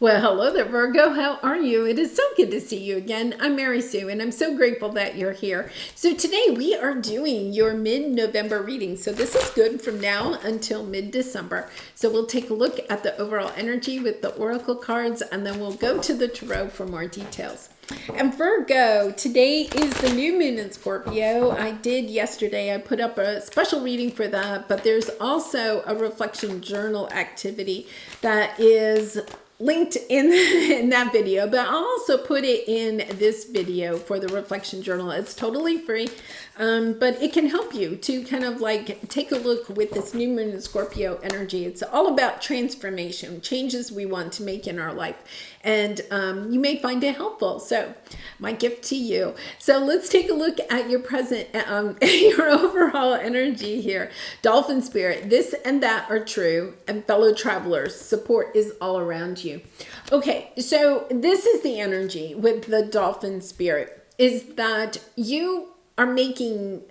Well, hello there, Virgo. How are you? It is so good to see you again. I'm Mary Sue, and I'm so grateful that you're here. So today we are doing your mid-November reading. So this is good from now until mid-December. So we'll take a look at the overall energy with the oracle cards, and then we'll go to the tarot for more details. And Virgo, today is the new moon in Scorpio. I did yesterday, I put up a special reading for that, but there's also a reflection journal activity that is linked in that video, but I'll also put it in this video for the reflection journal. It's totally free, but it can help you to kind of like take a look with this new moon in Scorpio energy. It's all about transformation, changes we want to make in our life, and you may find it helpful. So my gift to you. So let's take a look at your present, your overall energy here. Dolphin spirit, this and that are true, and fellow travelers, support is all around you. Okay, so this is the energy with the dolphin spirit, is that you are making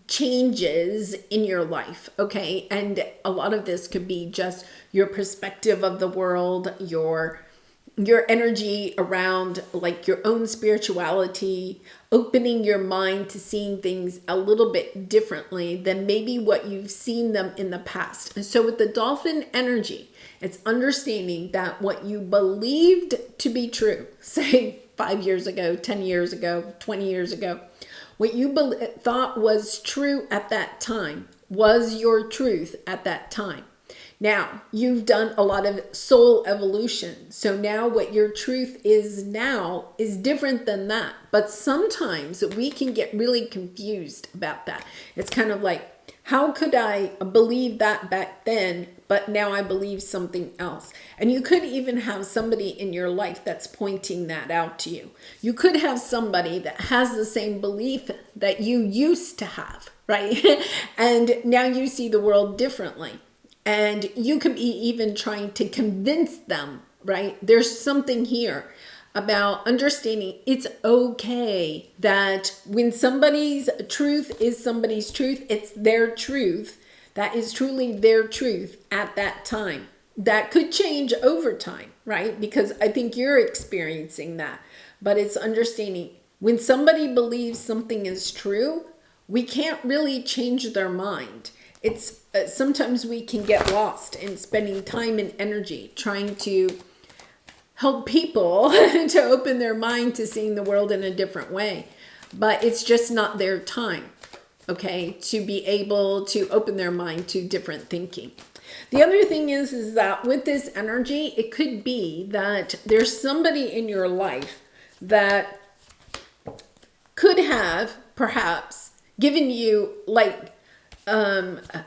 changes in your life, okay? And a lot of this could be just your perspective of the world, your energy around like your own spirituality, opening your mind to seeing things a little bit differently than maybe what you've seen them in the past. And so with the dolphin energy, it's understanding that what you believed to be true, say 5 years ago, 10 years ago, 20 years ago, what you thought was true at that time was your truth at that time. Now, you've done a lot of soul evolution. So now what your truth is now is different than that. But sometimes we can get really confused about that. It's kind of like, how could I believe that back then, but now I believe something else? And you could even have somebody in your life that's pointing that out to you. You could have somebody that has the same belief that you used to have, right? And now you see the world differently. And you could be even trying to convince them, right? There's something here about understanding it's okay that when somebody's truth is somebody's truth, it's their truth. That is truly their truth at that time. That could change over time, right? Because I think you're experiencing that. But it's understanding when somebody believes something is true, we can't really change their mind. It's sometimes we can get lost in spending time and energy trying to help people to open their mind to seeing the world in a different way. But it's just not their time, okay, to be able to open their mind to different thinking. The other thing is that with this energy, it could be that there's somebody in your life that could have perhaps given you like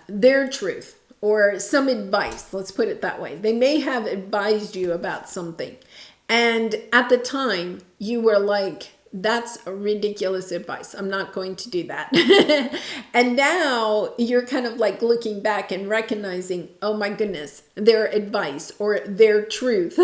their truth or some advice. Let's put it that way. They may have advised you about something. And at the time you were like, that's a ridiculous advice. I'm not going to do that. And now you're kind of like looking back and recognizing, oh my goodness, their advice or their truth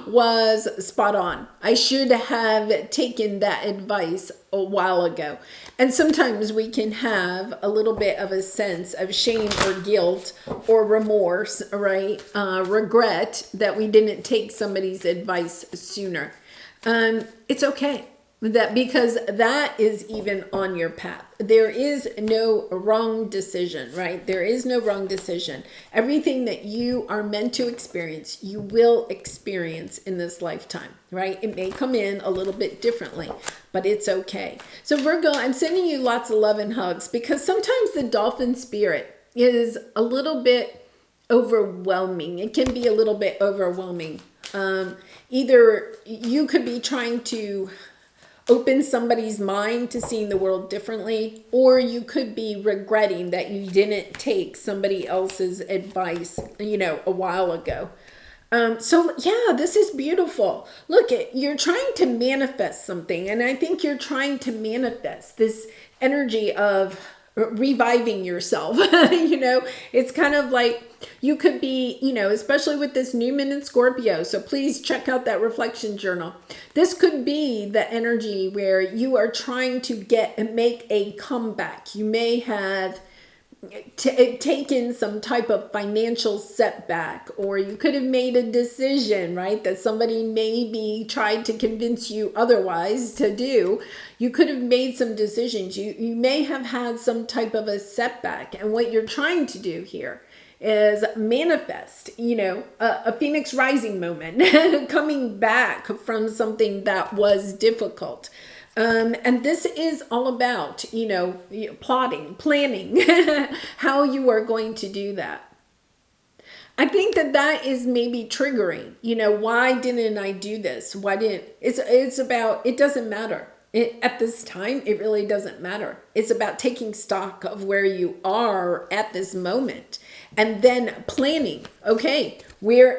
was spot on. I should have taken that advice a while ago. And sometimes we can have a little bit of a sense of shame or guilt or remorse, right? Regret that we didn't take somebody's advice sooner. It's okay. That because that is even on your path. There is no wrong decision, right? There is no wrong decision. Everything that you are meant to experience, you will experience in this lifetime, right? It may come in a little bit differently, but it's okay. So Virgo, I'm sending you lots of love and hugs because sometimes the dolphin spirit is a little bit overwhelming. It can be a little bit overwhelming. Either you could be trying to open somebody's mind to seeing the world differently, or you could be regretting that you didn't take somebody else's advice, a while ago. So yeah, this is beautiful. Look, you're trying to manifest something, and I think you're trying to manifest this energy of reviving yourself. It's kind of like you could be, especially with this new moon in Scorpio. So please check out that reflection journal. This could be the energy where you are trying to make a comeback. You may have taken some type of financial setback, or you could have made a decision, right, that somebody maybe tried to convince you otherwise to do. You could have made some decisions. You may have had some type of a setback, and what you're trying to do here is manifest, a phoenix rising moment, coming back from something that was difficult. And this is all about, plotting, planning, how you are going to do that. I think that is maybe triggering, why didn't I do this? Why didn't, it's about, it doesn't matter. At this time, it really doesn't matter. It's about taking stock of where you are at this moment and then planning. Okay,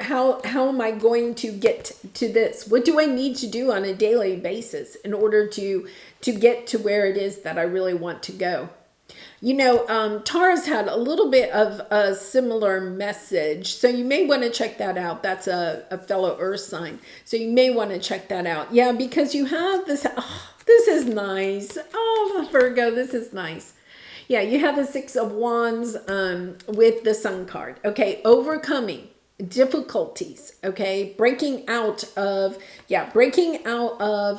how am I going to get to this? What do I need to do on a daily basis in order to get to where it is that I really want to go? Taurus had a little bit of a similar message, so you may want to check that out. That's a fellow earth sign, so you may want to check that out. Yeah, because you have this, this is nice. Oh, Virgo, this is nice. Yeah, you have the Six of Wands with the Sun card. Okay, overcoming difficulties, okay, breaking out of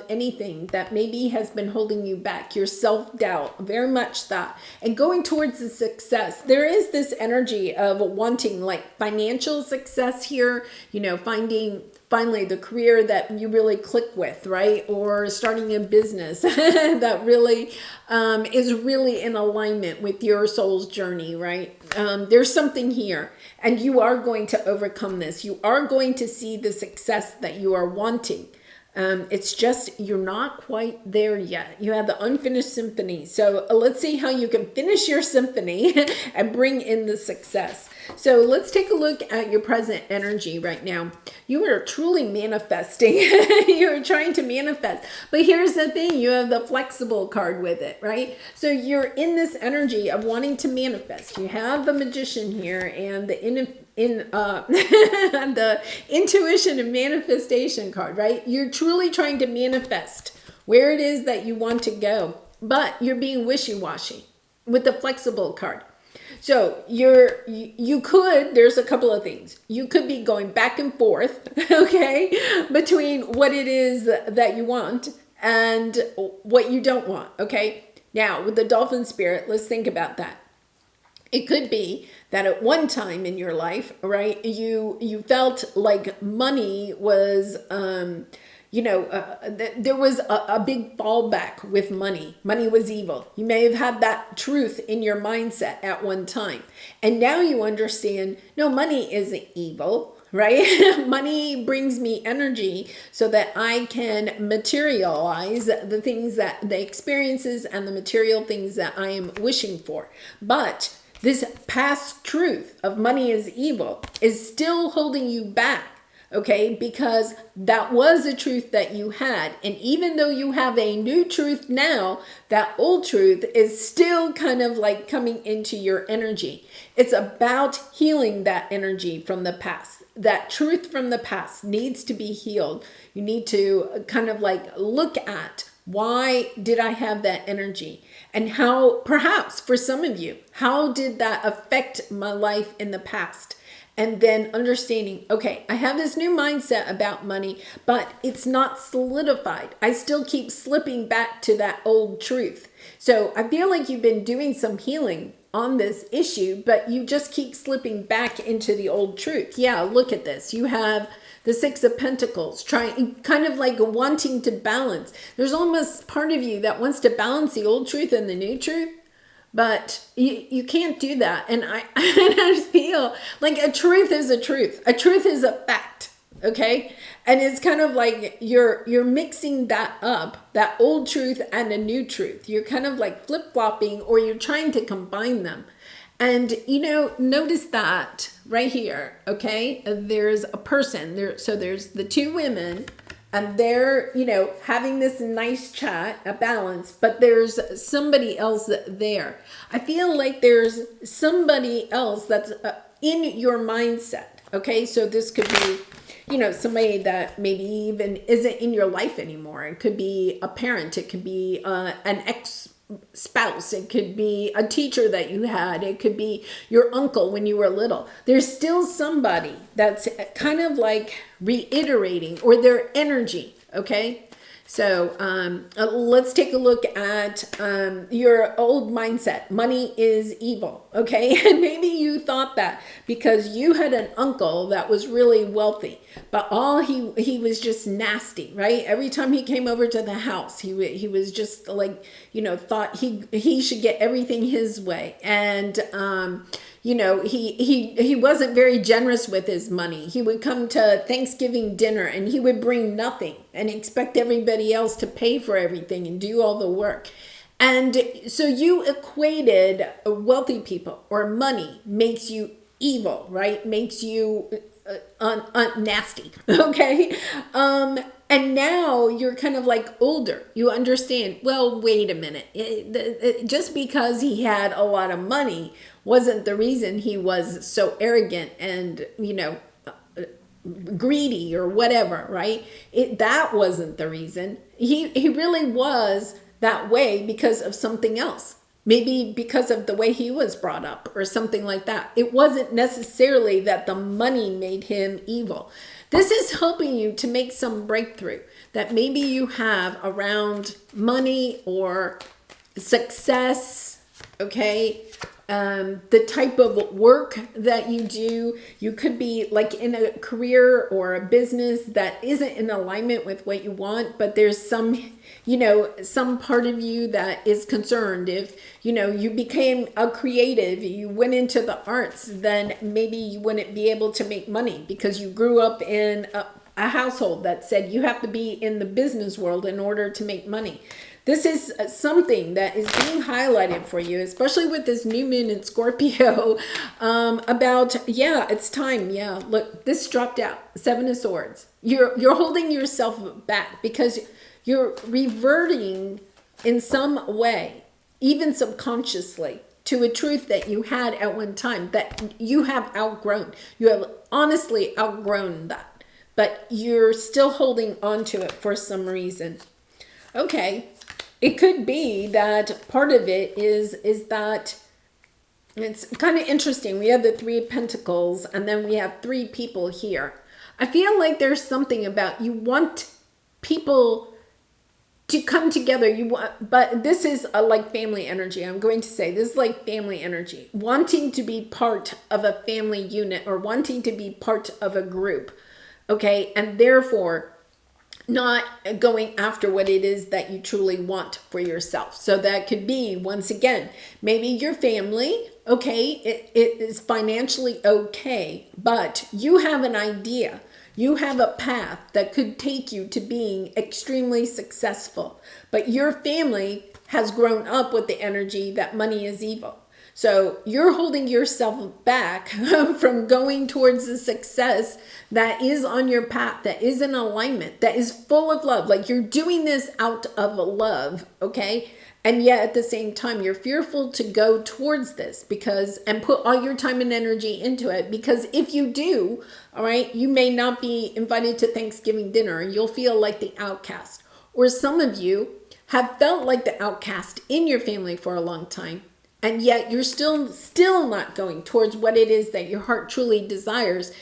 anything that maybe has been holding you back, your self-doubt, very much that, and going towards the success. There is this energy of wanting like financial success here, finding finally the career that you really click with, right? Or starting a business that really is really in alignment with your soul's journey, right? There's something here, and you are going to overcome this. You are going to see the success that you are wanting. It's just you're not quite there yet. You have the unfinished symphony. So let's see how you can finish your symphony and bring in the success. So let's take a look at your present energy right now. You are truly manifesting. You're trying to manifest. But here's the thing. You have the flexible card with it, right? So you're in this energy of wanting to manifest. You have the Magician here and the the intuition and manifestation card, right? You're truly trying to manifest where it is that you want to go, but you're being wishy-washy with the flexible card. So there's a couple of things. You could be going back and forth, okay, between what it is that you want and what you don't want, okay? Now, with the Dolphin spirit, let's think about that. It could be that at one time in your life, right, you felt like money was, there was a big fallback with money. Money was evil. You may have had that truth in your mindset at one time. And now you understand, no, money isn't evil, right? Money brings me energy so that I can materialize the experiences and the material things that I am wishing for. But this past truth of money is evil is still holding you back, okay? Because that was a truth that you had. And even though you have a new truth now, that old truth is still kind of like coming into your energy. It's about healing that energy from the past. That truth from the past needs to be healed. You need to kind of like look at, why did I have that energy? And how, perhaps for some of you, how did that affect my life in the past? And then understanding, okay, I have this new mindset about money, but it's not solidified. I still keep slipping back to that old truth. So I feel like you've been doing some healing on this issue, but you just keep slipping back into the old truth. Yeah, look at this. You have the Six of Pentacles, trying, kind of like wanting to balance. There's almost part of you that wants to balance the old truth and the new truth, but you can't do that. And I just feel like a truth is a truth. A truth is a fact, okay? And it's kind of like you're mixing that up, that old truth and a new truth. You're kind of like flip-flopping, or you're trying to combine them. And, notice that right here, okay? There's a person there. So there's the two women, and they're, having this nice chat, a balance, but there's somebody else there. I feel like there's somebody else that's in your mindset, okay? So this could be, somebody that maybe even isn't in your life anymore. It could be a parent. It could be an spouse, it could be a teacher that you had, it could be your uncle when you were little. There's still somebody that's kind of like reiterating, or their energy, okay? So let's take a look at your old mindset. Money is evil, okay? And maybe you thought that because you had an uncle that was really wealthy, but he was just nasty, right? Every time he came over to the house, he was just like, thought he should get everything his way. And he wasn't very generous with his money. He would come to Thanksgiving dinner and he would bring nothing and expect everybody else to pay for everything and do all the work. And so you equated wealthy people, or money makes you evil, right? Makes you nasty, okay? And now you're kind of like older. You understand, well, wait a minute. Just because he had a lot of money wasn't the reason he was so arrogant and, greedy or whatever, right? That wasn't the reason. He really was that way because of something else. Maybe because of the way he was brought up or something like that. It wasn't necessarily that the money made him evil. This is helping you to make some breakthrough that maybe you have around money or success, okay? The type of work that you do. You could be like in a career or a business that isn't in alignment with what you want, but there's some part of you that is concerned. If, you became a creative, you went into the arts, then maybe you wouldn't be able to make money because you grew up in a household that said you have to be in the business world in order to make money. This is something that is being highlighted for you, especially with this new moon in Scorpio, about, it's time. Yeah, look, this dropped out, 7 of Swords. You're holding yourself back because you're reverting in some way, even subconsciously, to a truth that you had at one time that you have outgrown. You have honestly outgrown that, but you're still holding on to it for some reason. Okay. It could be that part of it is that it's kind of interesting. We have the 3 of Pentacles and then we have 3 people here. I feel like there's something about you want people to come together. But this is like family energy. I'm going to say this is like family energy, wanting to be part of a family unit or wanting to be part of a group. Okay. And therefore, not going after what it is that you truly want for yourself. So that could be, once again, maybe your family, okay, it is financially okay, but you have an idea. You have a path that could take you to being extremely successful, but your family has grown up with the energy that money is evil. So you're holding yourself back from going towards the success that is on your path, that is in alignment, that is full of love. Like you're doing this out of love, okay? And yet at the same time, you're fearful to go towards this and put all your time and energy into it. Because if you do, all right, you may not be invited to Thanksgiving dinner and you'll feel like the outcast. Or some of you have felt like the outcast in your family for a long time. And yet you're still not going towards what it is that your heart truly desires,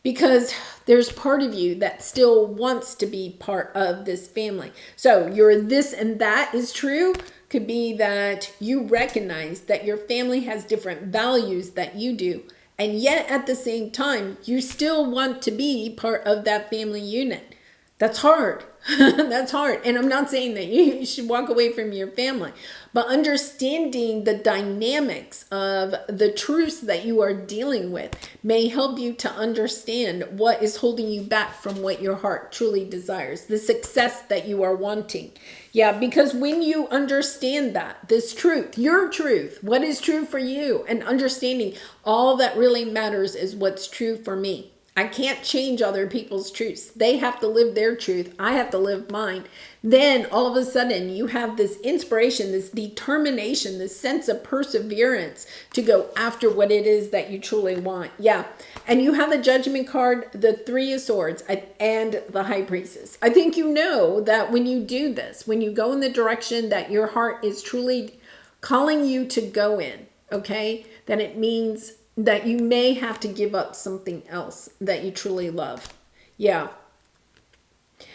because there's part of you that still wants to be part of this family. So your this and that is true. Could be that you recognize that your family has different values that you do. And yet at the same time, you still want to be part of that family unit. That's hard. That's hard. And I'm not saying that you should walk away from your family, but understanding the dynamics of the truths that you are dealing with may help you to understand what is holding you back from what your heart truly desires, the success that you are wanting. Yeah, because when you understand that, this truth, your truth, what is true for you, and understanding all that really matters is what's true for me. I can't change other people's truths. They have to live their truth. I have to live mine. Then all of a sudden you have this inspiration, this determination, this sense of perseverance to go after what it is that you truly want. Yeah. And you have the Judgment card, the Three of Swords, and the High Priestess. I think you know that when you do this, when you go in the direction that your heart is truly calling you to go in, okay, then it means that you may have to give up something else that you truly love. Yeah.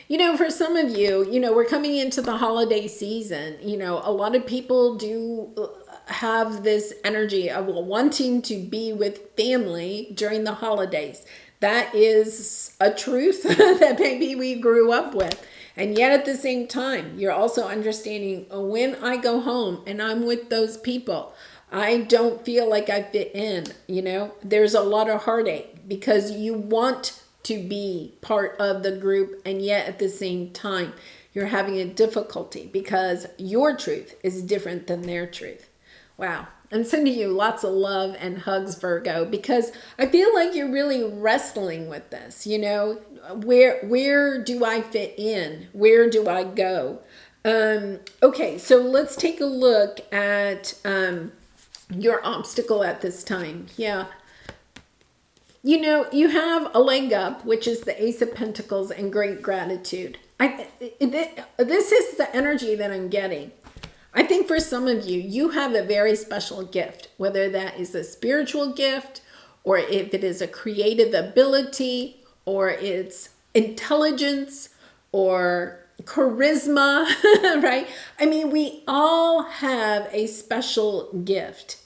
You know, for some of you, you know, we're coming into the holiday season. You know, a lot of people do have this energy of wanting to be with family during the holidays. That is a truth that maybe we grew up with. And yet at the same time, you're also understanding when I go home and I'm with those people, I don't feel like I fit in, you know. There's a lot of heartache because you want to be part of the group, and yet at the same time, you're having a difficulty because your truth is different than their truth. Wow. I'm sending you lots of love and hugs, Virgo, because I feel like you're really wrestling with this, you know. Where do I fit in? Where do I go? Okay, so let's take a look at your obstacle at this time. Yeah. You know, you have a leg up, which is the Ace of Pentacles and great gratitude. This is the energy that I'm getting. I think for some of you, you have a very special gift, whether that is a spiritual gift or if it is a creative ability or it's intelligence or charisma, right? I mean, we all have a special gift.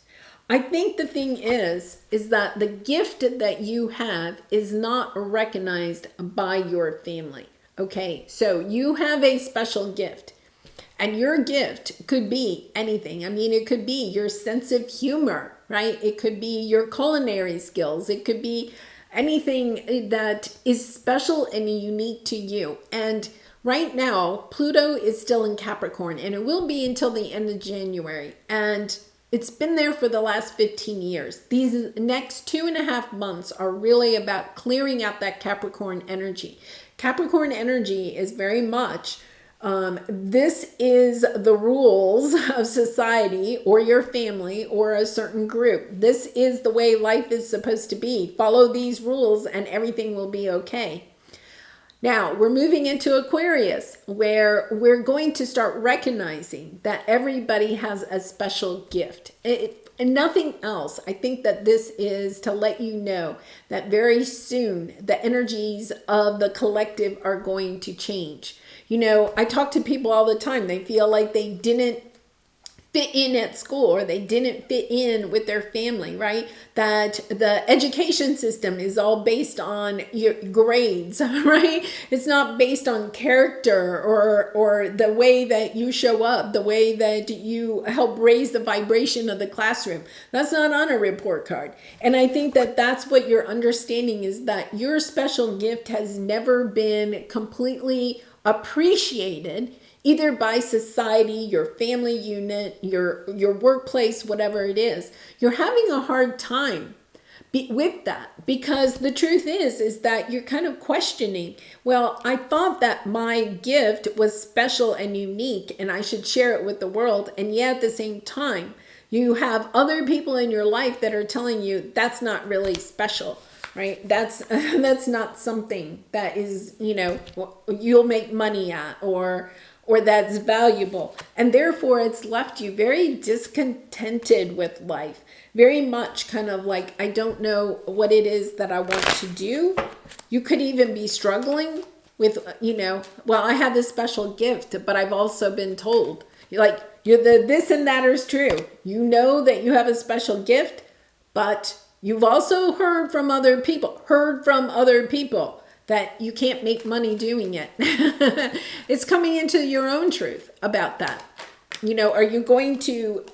I think the thing is that the gift that you have is not recognized by your family. Okay, so you have a special gift. And your gift could be anything. I mean, it could be your sense of humor, right? It could be your culinary skills. It could be anything that is special and unique to you. And right now, Pluto is still in Capricorn, and it will be until the end of January. And it's been there for the last 15 years. These next 2.5 months are really about clearing out that Capricorn energy. Capricorn energy is very much, this is the rules of society or your family or a certain group. This is the way life is supposed to be. Follow these rules and everything will be okay. Now, we're moving into Aquarius, where we're going to start recognizing that everybody has a special gift. And nothing else. I think that this is to let you know that very soon the energies of the collective are going to change. You know, I talk to people all the time. They feel like they didn't fit in at school or they didn't fit in with their family, right? That the education system is all based on your grades, right? It's not based on character or the way that you show up, the way that you help raise the vibration of the classroom. That's not on a report card. And I think that that's what you're understanding, is that your special gift has never been completely appreciated, either by society, your family unit, your workplace, whatever it is. You're having a hard time with that, because the truth is that you're kind of questioning, well, I thought that my gift was special and unique and I should share it with the world. And yet at the same time, you have other people in your life that are telling you that's not really special. Right? That's not something that is, you know, you'll make money at or that's valuable. And therefore it's left you very discontented with life. Very much kind of like, I don't know what it is that I want to do. You could even be struggling with, you know, well, I have this special gift, but I've also been told, like, you're this and that is true. You know that you have a special gift, but you've also heard from other people that you can't make money doing it. It's coming into your own truth about that. You know, are you going to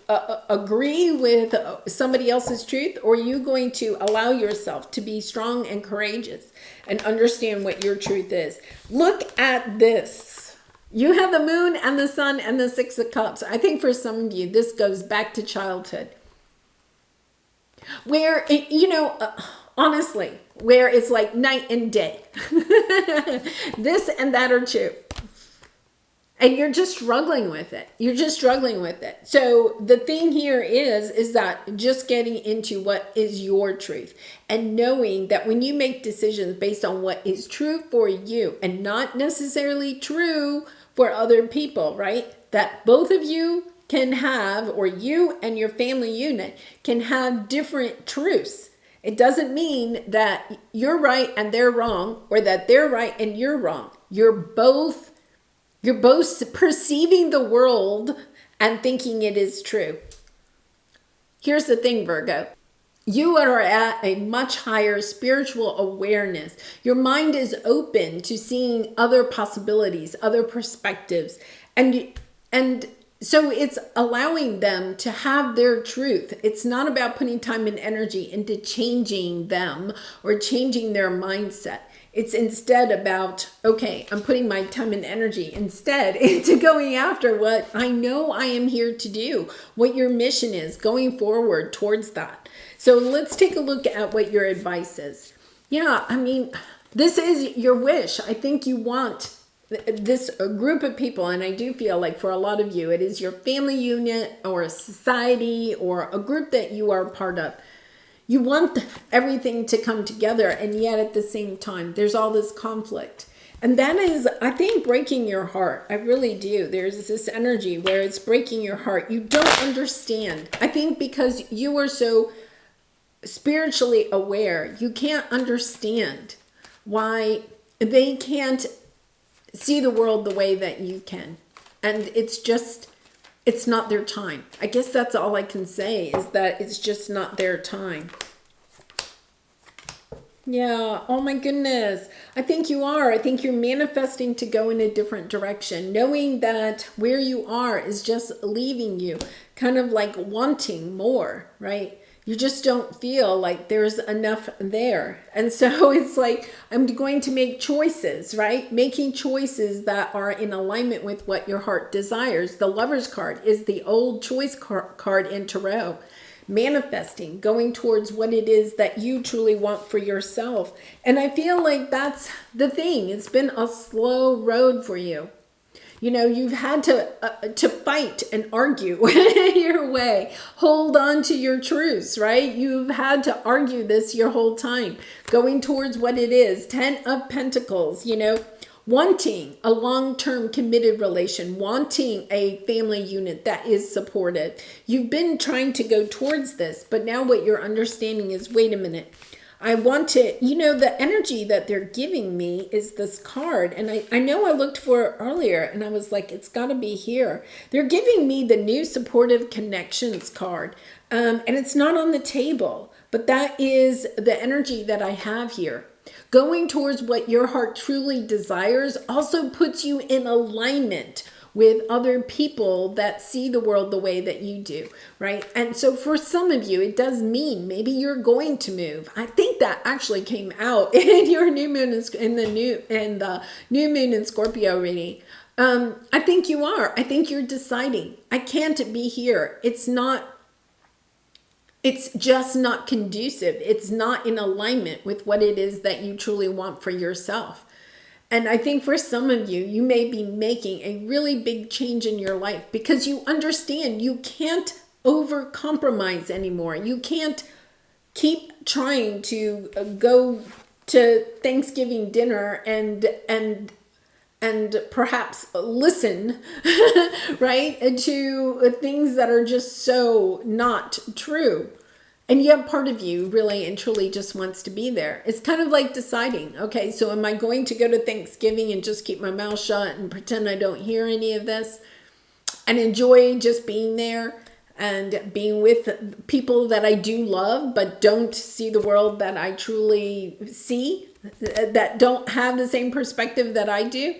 agree with somebody else's truth, or are you going to allow yourself to be strong and courageous and understand what your truth is? Look at this. You have the moon and the sun and the Six of Cups. I think for some of you, this goes back to childhood. Where, you know, honestly, where it's like night and day. This and that are true. And you're just struggling with it. You're just struggling with it. So the thing here is that just getting into what is your truth and knowing that when you make decisions based on what is true for you and not necessarily true for other people, right? That both of you can have, or you and your family unit can have different truths. It doesn't mean that you're right and they're wrong, or that they're right and you're wrong. You're both perceiving the world and thinking it is true. Here's the thing, Virgo. You are at a much higher spiritual awareness. Your mind is open to seeing other possibilities, other perspectives. And so it's allowing them to have their truth. It's not about putting time and energy into changing them or changing their mindset. It's instead about, okay, I'm putting my time and energy instead into going after what I know I am here to do, what your mission is, going forward towards that. So let's take a look at what your advice is. Yeah, I mean, this is your wish. I think you want this group of people, and I do feel like for a lot of you, it is your family unit or a society or a group that you are part of. You want everything to come together, and yet at the same time, there's all this conflict. And that is, I think, breaking your heart. I really do. There's this energy where it's breaking your heart. You don't understand. I think because you are so spiritually aware, you can't understand why they can't see the world the way that you can. And it's not their time. I guess that's all I can say, is that it's just not their time. Yeah, oh my goodness. I think you are. I think you're manifesting to go in a different direction, knowing that where you are is just leaving you, kind of like wanting more, right? You just don't feel like there's enough there. And so it's like, I'm going to make choices, right? Making choices that are in alignment with what your heart desires. The Lover's card is the old choice card in Tarot. Manifesting, going towards what it is that you truly want for yourself. And I feel like that's the thing. It's been a slow road for you. You know, you've had to fight and argue your way. Hold on to your truths, right? You've had to argue this your whole time. Going towards what it is. 10 of Pentacles, you know. Wanting a long-term committed relation. Wanting a family unit that is supported. You've been trying to go towards this. But now what you're understanding is, wait a minute. I want to, you know, the energy that they're giving me is this card. And I know I looked for it earlier and I was like, it's got to be here. They're giving me the new supportive connections card. And it's not on the table, but that is the energy that I have here. Going towards what your heart truly desires also puts you in alignment with other people that see the world the way that you do, right? And so for some of you, it does mean maybe you're going to move. I think that actually came out in your new moon in the new moon in Scorpio reading. I think you are. I think you're deciding. I can't be here. It's just not conducive. It's not in alignment with what it is that you truly want for yourself. And I think for some of you, you may be making a really big change in your life because you understand you can't over-compromise anymore. You can't keep trying to go to Thanksgiving dinner and perhaps listen, right, to things that are just so not true. And yet part of you really and truly just wants to be there. It's kind of like deciding, okay, so am I going to go to Thanksgiving and just keep my mouth shut and pretend I don't hear any of this and enjoy just being there and being with people that I do love but don't see the world that I truly see, that don't have the same perspective that I do?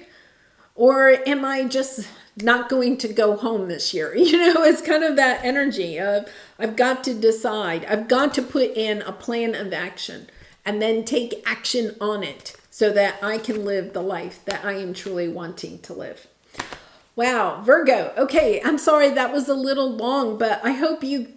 Or am I just not going to go home this year? You know, it's kind of that energy of I've got to decide. I've got to put in a plan of action and then take action on it so that I can live the life that I am truly wanting to live. Wow, Virgo. Okay, I'm sorry that was a little long, but I hope you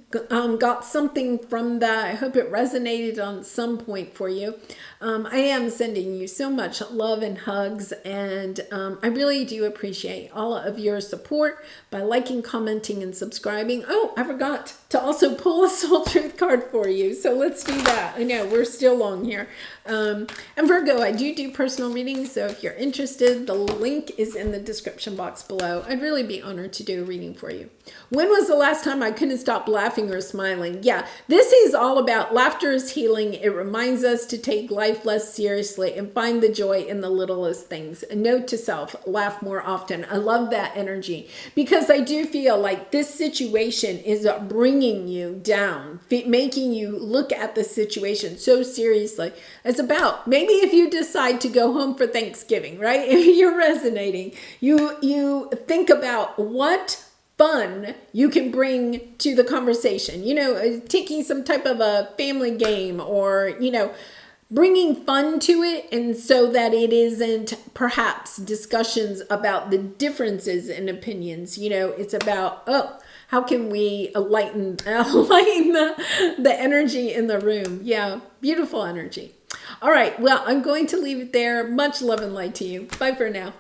got something from that. I hope it resonated on some point for you. I am sending you so much love and hugs, and I really do appreciate all of your support by liking, commenting, and subscribing. Oh, I forgot to also pull a soul truth card for you, so let's do that. I know we're still long here. And Virgo, I do personal readings, so if you're interested, the link is in the description box below. I'd really be honored to do a reading for you. When was the last time I couldn't stop laughing or smiling? Yeah, this is all about laughter is healing. It reminds us to take life less seriously and find the joy in the littlest things. A note to self, laugh more often. I love that energy because I do feel like this situation is bringing you down, making you look at the situation so seriously. It's about, maybe if you decide to go home for Thanksgiving, right? If you're resonating, you think about what fun you can bring to the conversation, taking some type of a family game or, bringing fun to it, and so that it isn't perhaps discussions about the differences in opinions. It's about, oh, how can we lighten the energy in the room? Yeah, beautiful energy. All right, well, I'm going to leave it there. Much love and light to you. Bye for now.